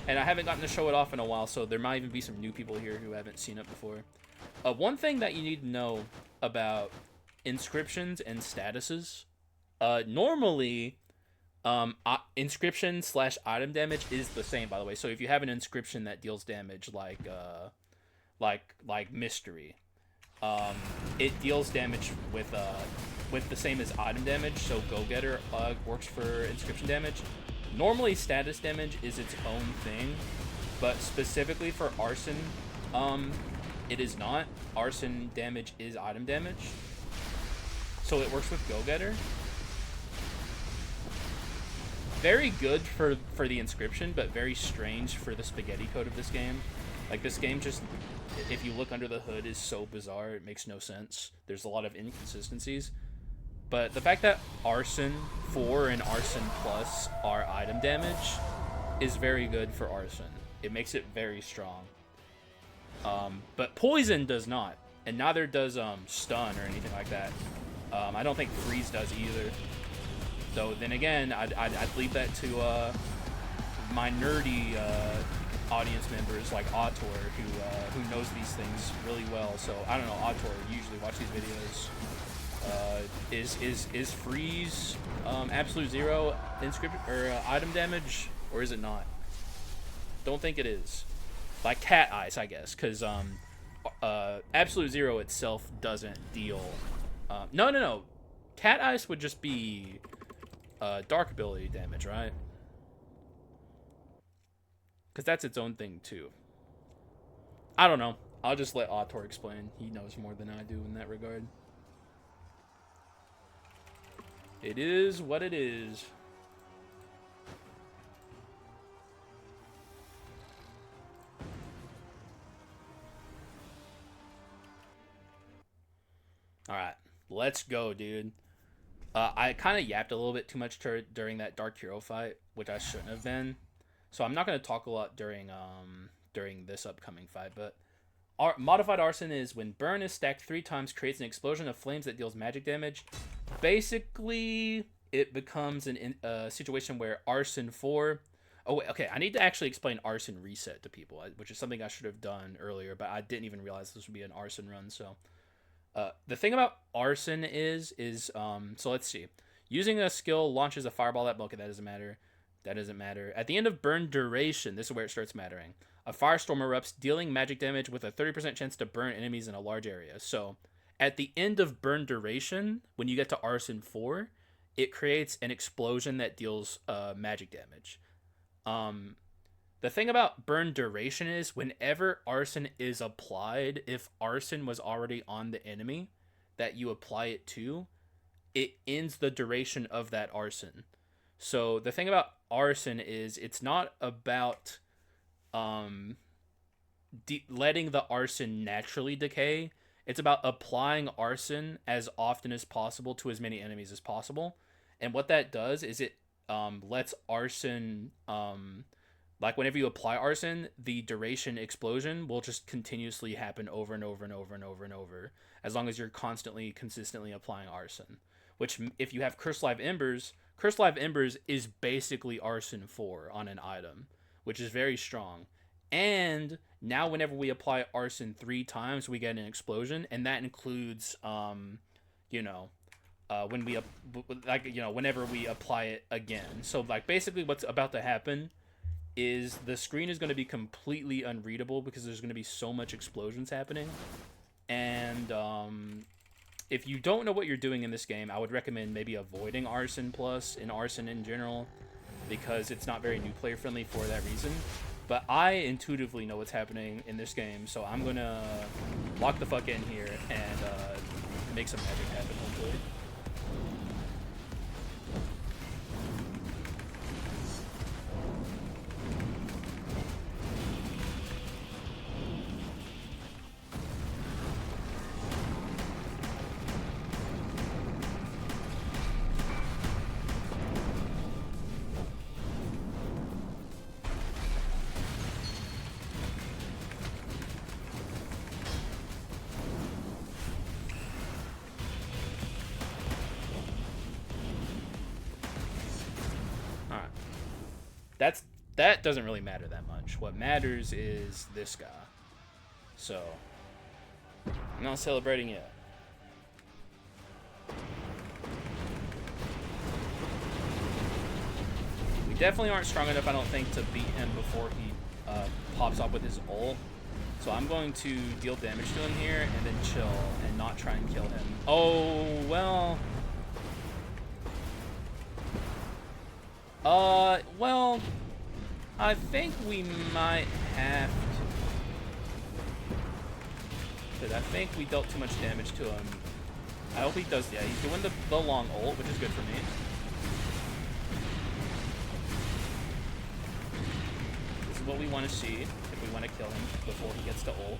And I haven't gotten to show it off in a while, so there might even be some new people here who haven't seen it before. One thing that you need to know about inscriptions and statuses, normally, inscription / item damage is the same, by the way. So if you have an inscription that deals damage like mystery, it deals damage with the same as item damage. So go-getter works for inscription damage. Normally status damage is its own thing, but specifically for arson, it is not. Arson damage is item damage, so it works with go-getter. Very good for the inscription, but very strange for the spaghetti code of this game. Like, this game just, if you look under the hood, is so bizarre, it makes no sense. There's a lot of inconsistencies. But the fact that Arson 4 and Arson Plus are item damage is very good for Arson. It makes it very strong. But Poison does not, and neither does Stun or anything like that. I don't think Freeze does either. So then again, I'd leave that to my nerdy audience members like Autor, who knows these things really well. So I don't know, Autor, you usually watch these videos. Is Freeze absolute zero inscription or item damage, or is it not? Don't think it is. Like Cat Ice, I guess, because absolute zero itself doesn't deal. No. Cat Ice would just be dark ability damage, right? Because that's its own thing too. I don't know. I'll just let Autor explain. He knows more than I do in that regard. It is what it is. Alright, let's go, dude. I kind of yapped a little bit too much during that Dark Hero fight, which I shouldn't have been. So I'm not going to talk a lot during this upcoming fight, but modified arson is when burn is stacked 3 times, creates an explosion of flames that deals magic damage. Basically, it becomes a situation where Arson 4... Oh, wait, okay, I need to actually explain Arson Reset to people, which is something I should have done earlier, but I didn't even realize this would be an Arson run, so... the thing about Arson is so let's see. Using a skill launches a fireball that... Okay, that doesn't matter. That doesn't matter. At the end of burn duration, this is where it starts mattering. A firestorm erupts, dealing magic damage with a 30% chance to burn enemies in a large area. So... at the end of burn duration, when you get to Arson 4, it creates an explosion that deals magic damage. The thing about burn duration is whenever Arson is applied, if Arson was already on the enemy that you apply it to, it ends the duration of that Arson. So the thing about Arson is it's not about letting the Arson naturally decay. It's about applying Arson as often as possible to as many enemies as possible. And what that does is it lets Arson... like, whenever you apply Arson, the duration explosion will just continuously happen over and over and over and over and over, as long as you're consistently applying Arson. Which, if you have Cursed Live Embers is basically Arson 4 on an item, which is very strong. And now whenever we apply Arson 3 times, we get an explosion, and that includes, whenever we apply it again. So, like, basically what's about to happen is the screen is going to be completely unreadable because there's going to be so much explosions happening. And if you don't know what you're doing in this game, I would recommend maybe avoiding Arson Plus and Arson in general, because it's not very new player friendly for that reason. But I intuitively know what's happening in this game, so I'm going to lock the fuck in here and make some magic happen, hopefully. That doesn't really matter that much. much. What matters is this guy. So, I'm not celebrating yet. We definitely aren't strong enough, I don't think, to beat him before he pops up with his ult. So I'm going to deal damage to him here and then chill and not try and kill him. Oh, well. Well, I think we might have to. Because I think we dealt too much damage to him. I hope he does. Yeah, he's doing the long ult, which is good for me. This is what we want to see if we want to kill him before he gets to ult.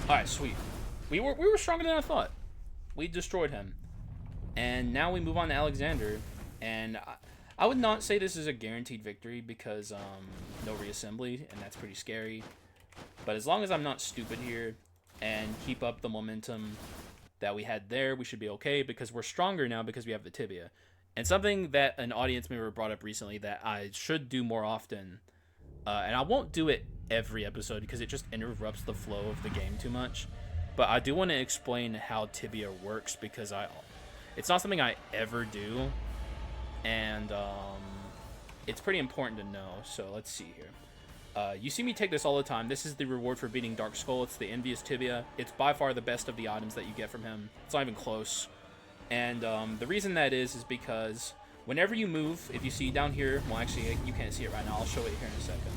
Alright, sweet. We were stronger than I thought. We destroyed him. And now we move on to Alexander. And I would not say this is a guaranteed victory because no reassembly, and that's pretty scary. But as long as I'm not stupid here and keep up the momentum that we had there, we should be okay because we're stronger now because we have the tibia. And something that an audience member brought up recently that I should do more often, and I won't do it every episode because it just interrupts the flow of the game too much, but I do want to explain how tibia works because it's not something I ever do, and it's pretty important to know. So let's see here. You see me take this all the time. This is the reward for beating Dark Skull. It's the Envious Tibia. It's by far the best of the items that you get from him. It's not even close. And the reason that is because whenever you move, if you see down here, well actually you can't see it right now, I'll show it here in a second.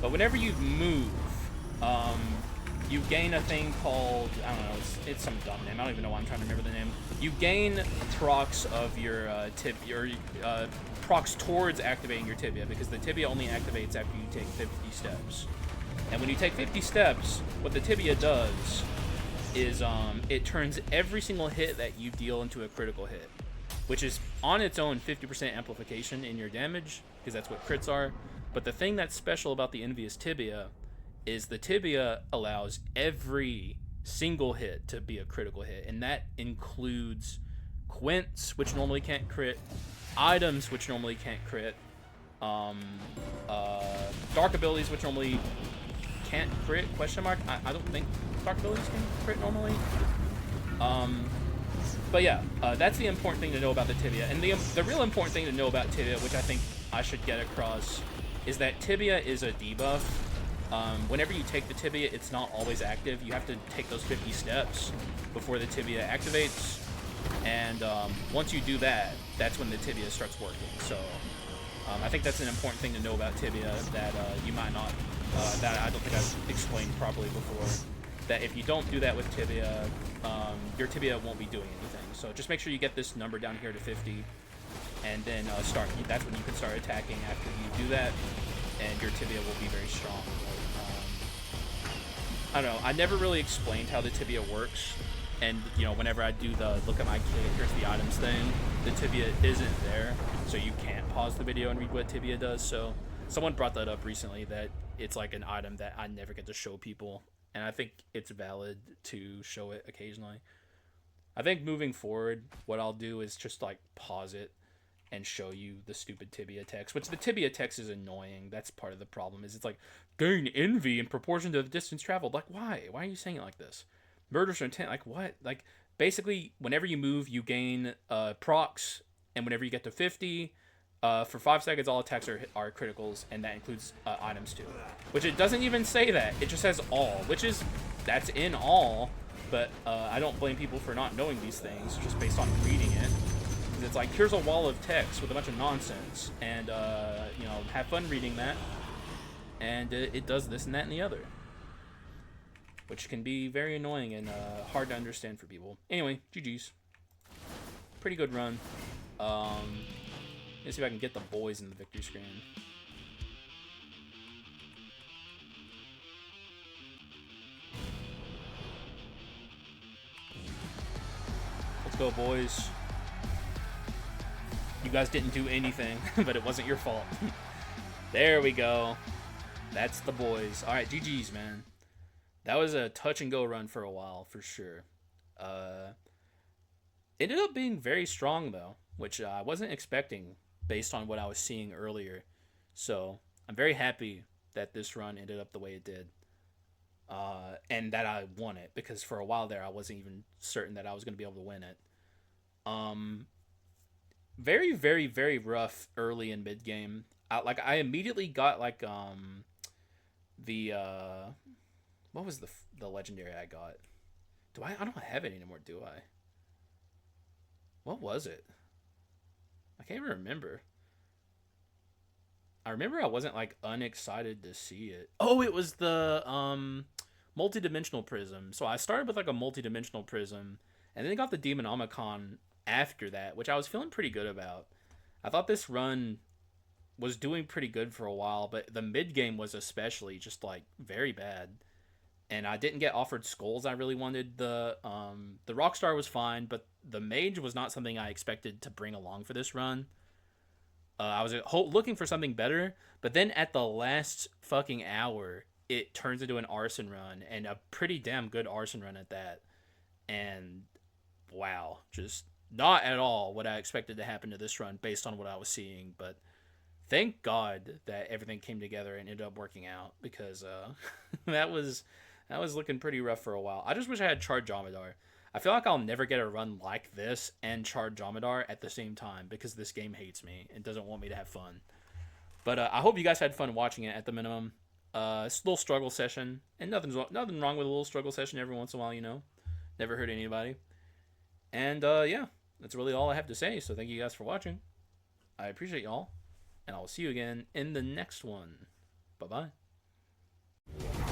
But whenever you move, you gain a thing called, I don't know, it's some dumb name. I don't even know why I'm trying to remember the name. You gain procs of your procs towards activating your tibia because the tibia only activates after you take 50 steps. And when you take 50 steps, what the tibia does is it turns every single hit that you deal into a critical hit, which is on its own 50% amplification in your damage because that's what crits are. But the thing that's special about the Envious Tibia is the tibia allows every single hit to be a critical hit, and that includes quints, which normally can't crit, items, which normally can't crit, dark abilities, which normally can't crit, question mark. I don't think dark abilities can crit normally. But yeah, that's the important thing to know about the tibia. And the real important thing to know about tibia, which I think I should get across, is that tibia is a debuff. Whenever you take the tibia, it's not always active. You have to take those 50 steps before the tibia activates. And once you do that, that's when the tibia starts working. So I think that's an important thing to know about tibia that you might not, that I don't think I've explained properly before. That if you don't do that with tibia, your tibia won't be doing anything. So just make sure you get this number down here to 50, and then that's when you can start attacking after you do that, and your tibia will be very strong. I don't know, I never really explained how the tibia works, and you know, whenever I do the look at my kit, here's the items thing, the tibia isn't there, so you can't pause the video and read what tibia does. So someone brought that up recently, that it's like an item that I never get to show people, and I think it's valid to show it occasionally. I think moving forward, what I'll do is just like pause it and show you the stupid tibia text, which the tibia text is annoying. That's part of the problem, is it's like, gain envy in proportion to the distance traveled. Like, why? Why are you saying it like this? Murderous intent, like what? Like, basically, whenever you move, you gain procs, and whenever you get to 50, for 5 seconds, all attacks are criticals, and that includes items too. Which it doesn't even say that. It just says all, that's in all, but I don't blame people for not knowing these things just based on reading it. It's like, here's a wall of text with a bunch of nonsense, and you know, have fun reading that, and it does this and that and the other, which can be very annoying and hard to understand for people. Anyway, GG's. Pretty good run. Let's see if I can get the boys in the victory screen. Let's go, boys. You guys didn't do anything, but it wasn't your fault. There we go. That's the boys. All right, GG's, man. That was a touch and go run for a while, for sure. Ended up being very strong though, which I wasn't expecting based on what I was seeing earlier. So I'm very happy that this run ended up the way it did, and that I won it because for a while there I wasn't even certain that I was going to be able to win it. Um, very very rough early and mid game. I immediately got the what was the legendary I got? Do I don't have it anymore, do I? What was it? I can't even remember. I remember I wasn't like unexcited to see it. Oh, it was the multi-dimensional prism. So I started with like a multi-dimensional prism and then got the Demonomicon after that, which I was feeling pretty good about. I thought this run was doing pretty good for a while, but the mid game was especially just like very bad. And I didn't get offered skulls I really wanted. The Rockstar was fine, but the Mage was not something I expected to bring along for this run. I was looking for something better, but then at the last fucking hour, it turns into an arson run, and a pretty damn good arson run at that. And wow, just not at all what I expected to happen to this run based on what I was seeing. But thank God that everything came together and ended up working out because that was that was looking pretty rough for a while. I just wish I had Charred Jomidar. I feel like I'll never get a run like this and Charred Jomidar at the same time because this game hates me and doesn't want me to have fun. But I hope you guys had fun watching it at the minimum. It's a little struggle session, and nothing wrong with a little struggle session every once in a while, you know. Never hurt anybody. And yeah, that's really all I have to say. So thank you guys for watching. I appreciate y'all, and I will see you again in the next one. Bye bye.